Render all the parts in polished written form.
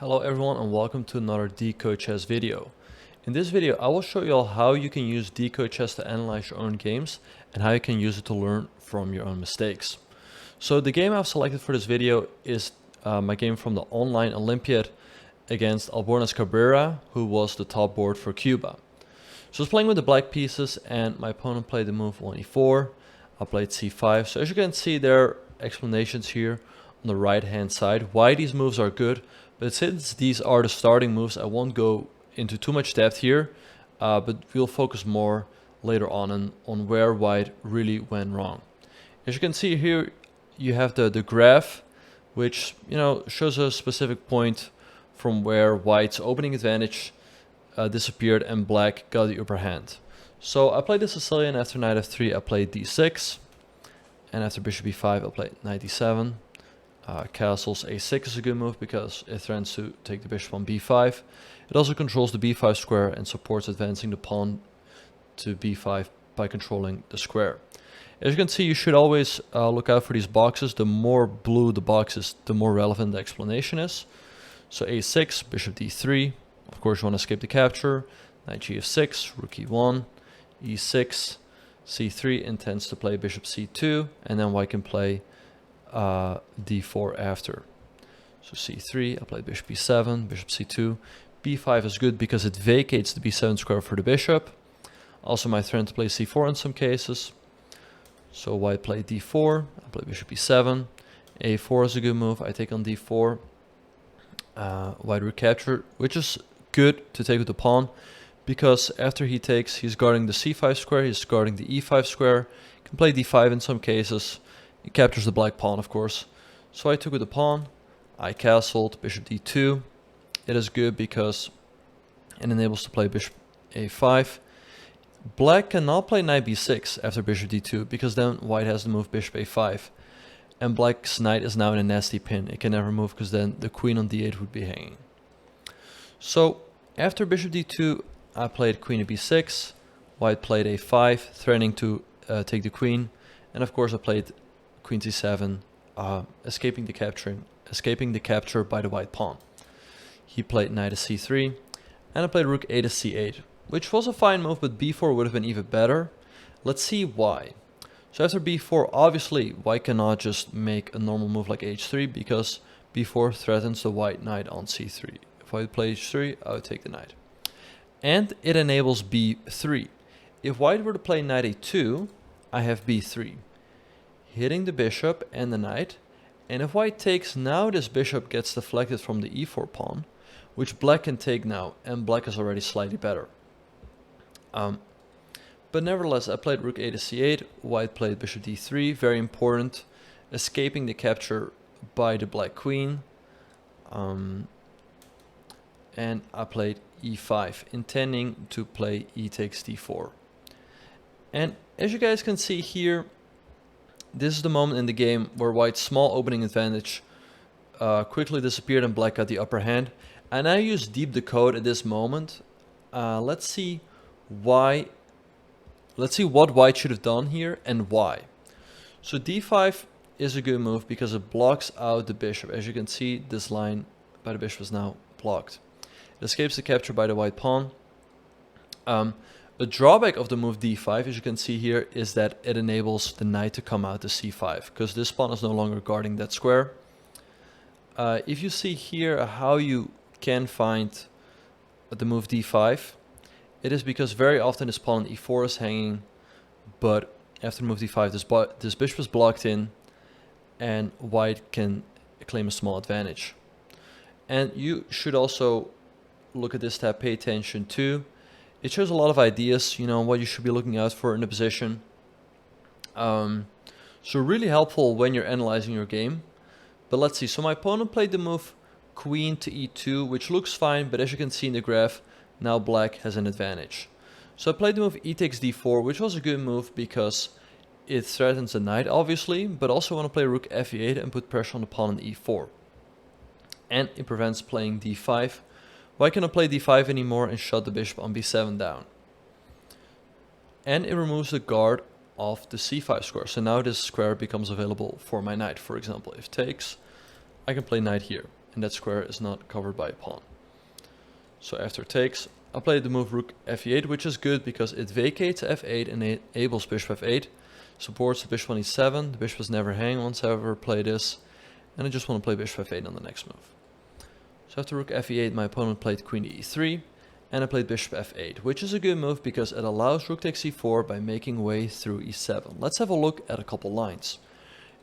Hello everyone and welcome to another DecodeChess video. In this video I will show you all how you can use DecodeChess to analyze your own games and how you can use it to learn from your own mistakes. So the game I've selected for this video is my game from the online Olympiad against Albornoz Cabrera, who was the top board for Cuba. So I was playing with the black pieces and my opponent played the move on e4. I played c5. So as you can see, there are explanations here on the right hand side why these moves are good. But since these are the starting moves, I won't go into too much depth here, but we'll focus more later on where white really went wrong. As you can see here, you have the graph, which shows a specific point from where white's opening advantage disappeared and black got the upper hand. So I played the Sicilian. After knight f3, I played d6, and after bishop e5, I played knight d7. Castles a6 is a good move because it threatens to take the bishop on b5. It also controls the b5 square and supports advancing the pawn to b5 by controlling the square. As you can see, you should always look out for these boxes. The more blue the box is, the more relevant the explanation is. So a6, bishop d3. Of course, you want to skip the capture. Knight gf6, rook e1, e6, c3 intends to play bishop c2, and then white can play d4 after. So c3, I played bishop e7, bishop c2. b5 is good because it vacates the b7 square for the bishop. Also might threaten to play c4 in some cases. So white played d4, I played bishop e7. a4 is a good move, I take on d4. White recaptured, which is good to take with the pawn, because after he takes, he's guarding the c5 square, he's guarding the e5 square. He can play d5 in some cases. He captures the black pawn, of course. So I took with the pawn. I castled bishop d2. It is good because it enables to play bishop a5. Black cannot play knight b6 after bishop d2 because then white has to move bishop a5. And black's knight is now in a nasty pin. It can never move because then the queen on d8 would be hanging. So after bishop d2, I played queen to b6. White played a5, threatening to take the queen. And of course I played queen c7, escaping the capture by the white pawn. He played knight to c3, and I played rook a to c8, which was a fine move, but b4 would have been even better. Let's see why. So after b4, obviously white cannot just make a normal move like h3 because b4 threatens the white knight on c3. If I would play h3, I would take the knight. And it enables b3. If white were to play knight a2, I have b3. Hitting the bishop and the knight, and if white takes, now this bishop gets deflected from the e4 pawn, which black can take now, and black is already slightly better. But nevertheless, I played rook a to c8, white played bishop d3, very important, escaping the capture by the black queen, and I played e5, intending to play e takes d4. And as you guys can see here, this is the moment in the game where white's small opening advantage quickly disappeared and black got the upper hand. And I use Deep Decode at this moment. Let's see what white should have done here and why. So d5 is a good move because it blocks out the bishop. As you can see, this line by the bishop is now blocked. It escapes the capture by the white pawn. A drawback of the move d5, as you can see here, is that it enables the knight to come out to c5, because this pawn is no longer guarding that square. If you see here how you can find the move d5, it is because very often this pawn on e4 is hanging, but after move d5, this bishop is blocked in, and white can claim a small advantage. And you should also look at this tab, pay attention to. It shows a lot of ideas, what you should be looking out for in a position. So really helpful when you're analyzing your game. But let's see. So my opponent played the move queen to e2, which looks fine, but as you can see in the graph, now black has an advantage. So I played the move e takes d4, which was a good move because it threatens the knight, obviously, but also want to play rook f8 and put pressure on the pawn on e4. And it prevents playing d5. White cannot play d5 anymore and shut the bishop on b7 down. And it removes the guard of the c5 square. So now this square becomes available for my knight. For example, if takes, I can play knight here. and that square is not covered by a pawn. So after takes, I play the move rook f8, which is good because it vacates f8 and enables bishop f8, supports the bishop on e7. The bishop is never hanging once I ever play this, and I just want to play bishop f8 on the next move. So after rook f8, my opponent played queen to e3, and I played bishop f8, which is a good move because it allows rook takes e4 by making way through e7. Let's have a look at a couple lines.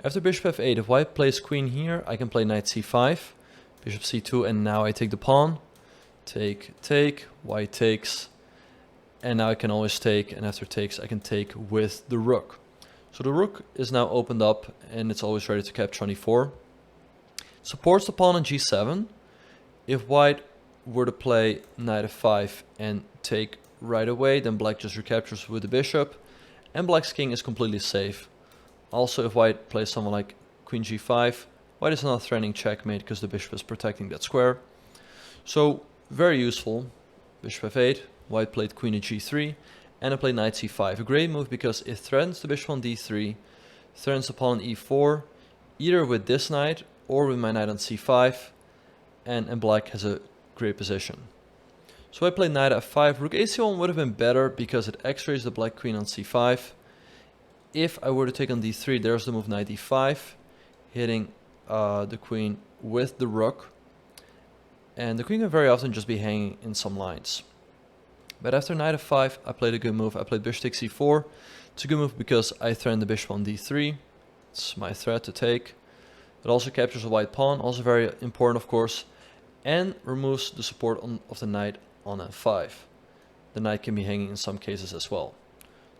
After bishop f8, if white plays queen here, I can play knight c5, bishop c2, and now I take the pawn. Take, white takes, and now I can always take, and after takes I can take with the rook. So the rook is now opened up and it's always ready to capture on e4. Supports the pawn on g7. If white were to play knight f5 and take right away, then black just recaptures with the bishop, and black's king is completely safe. Also, if white plays something like queen g5, white is not threatening checkmate because the bishop is protecting that square. So very useful. Bishop f8, white played queen to g3, and I played knight c5. A great move because it threatens the bishop on d3, threatens the pawn on e4, either with this knight or with my knight on c5, and black has a great position. So I played knight f5. Rook ac1 would have been better because it x-rays the black queen on c5. If I were to take on d3, there's the move knight e5, hitting the queen with the rook. And the queen can very often just be hanging in some lines. But after knight f5, I played a good move. I played bishop takes e4. It's a good move because I threaten the bishop on d3. It's my threat to take. It also captures a white pawn, also very important of course, and removes the support of the knight on f5. The knight can be hanging in some cases as well.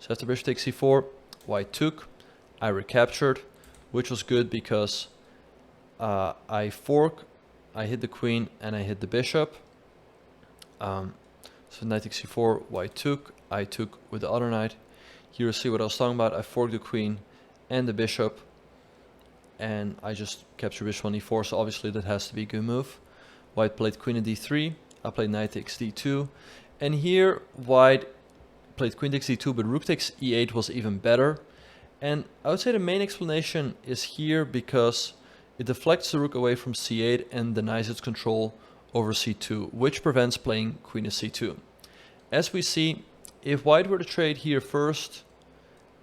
So after bishop takes e4, white took. I recaptured, which was good because I fork. I hit the queen and I hit the bishop. So knight takes c4, white took, I took with the other knight. Here you see what I was talking about. I forked the queen and the bishop, and I just captured bishop on e4, so obviously that has to be a good move. White played queen to d3, I played knight takes d2, and here white played queen takes d2, but rook takes e8 was even better. And I would say the main explanation is here because it deflects the rook away from c8 and denies its control over c2, which prevents playing queen to c2. As we see, if white were to trade here first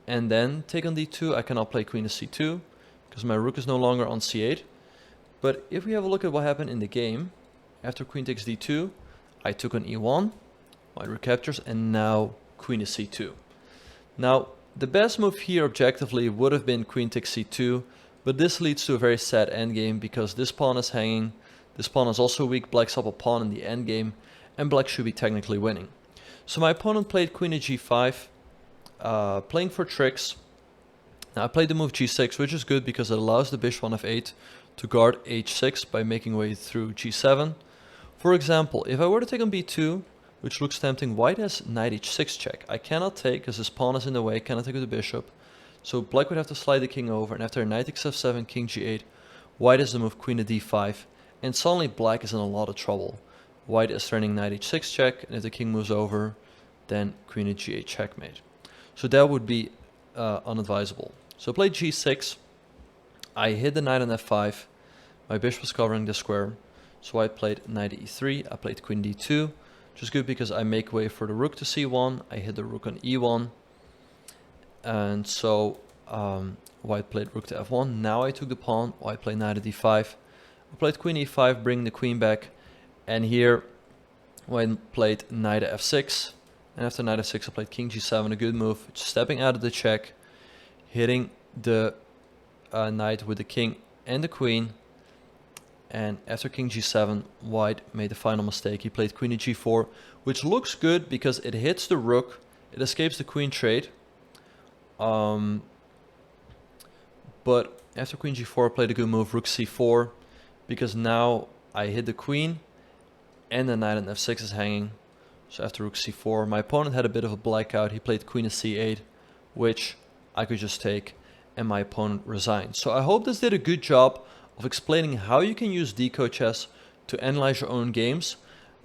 and then take on d2, I cannot play queen to c2 because my rook is no longer on c8. But if we have a look at what happened in the game, after queen takes d2, I took on e1, white recaptures, and now queen to c2. Now, the best move here objectively would have been queen takes c2, but this leads to a very sad endgame because this pawn is hanging, this pawn is also weak, black's up a pawn in the endgame, and black should be technically winning. So my opponent played queen to g5, playing for tricks. Now I played the move g6, which is good because it allows the bishop on f8 to guard h6 by making way through g7. For example, if I were to take on b2, which looks tempting, white has knight h6 check. I cannot take because his pawn is in the way, cannot take with the bishop. So black would have to slide the king over, and after knight takes f7, king g8, white has the move queen to d5, and suddenly black is in a lot of trouble. White is threatening knight h6 check, and if the king moves over, then queen to g8 checkmate. So that would be unadvisable. So I played g6, I hit the knight on f5, my bishop was covering the square, so I played knight e3, I played queen d2, which is good because I make way for the rook to c1, I hit the rook on e1, and so white played rook to f1. Now I took the pawn, white played knight to d5, I played queen e5, bringing the queen back, and here white played knight to f6, and after knight f6 I played king g7, a good move, stepping out of the check, hitting the knight with the king and the queen, and after king g7 white made the final mistake. He played queen to g4, which looks good because it hits the rook, it escapes the queen trade, but after queen g4 I played a good move, rook c4, because now I hit the queen and the knight on f6 is hanging. So after rook c4 my opponent had a bit of a blackout. He played queen to c8, which I could just take, and my opponent resigned. So I hope this did a good job of explaining how you can use DecodeChess to analyze your own games.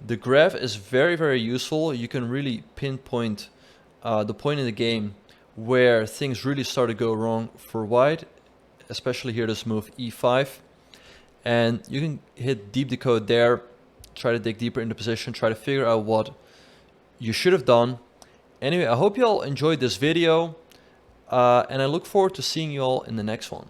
The graph is very, very useful. You can really pinpoint the point in the game where things really start to go wrong for white, especially here this move e5. and you can hit Deep Decode there, try to dig deeper into position, try to figure out what you should have done. Anyway, I hope you all enjoyed this video, and I look forward to seeing you all in the next one.